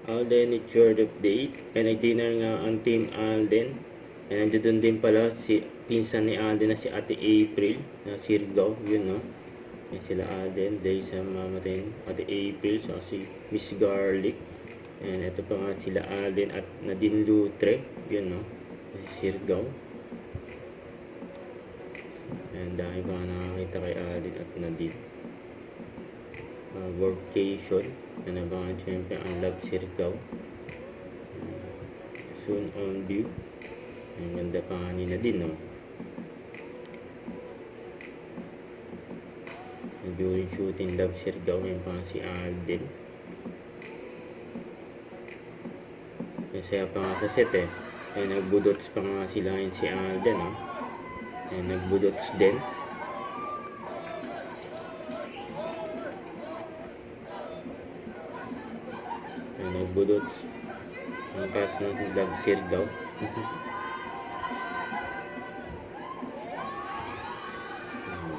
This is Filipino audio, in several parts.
Alden, it's your update. Ay nag-dinner nga ang Team Alden. Ay nandiyan din pala si pinsan ni Alden na si Ate April na Sirgaw, yun no. Yan sila Alden, dahil sa mamatin Ate April, so si Miss Garlic. And ito pa nga sila Alden at Nadine Lutre, yun no. Si Sirgaw. And dahil pa nga nakakita kay Alden at Nadine. Workation. Yan abangan syempre ang Love Sirgaw. Soon on view. Ang ganda pa nga nila din, no? During shooting Love Sirgaw, yan pa nga si Alden. Masaya pa nga sa set, eh. Ay, nagbudots pa nga sila yun si Alden, no? Ay, nagbudots din. Ay, nagbudots. Ang pas ng Love Sirgaw.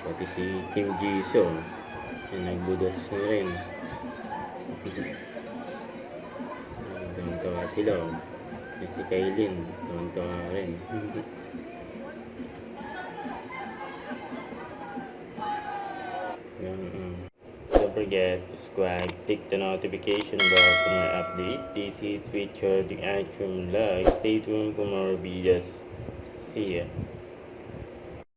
Pati si Kim Jisoo ay nagbudots na rin. Tawa sila. Si Kailin tawa rin. Don't forget to subscribe, click the notification bell for more update. This is featured the Action Live. Stay tuned for more videos. See ya.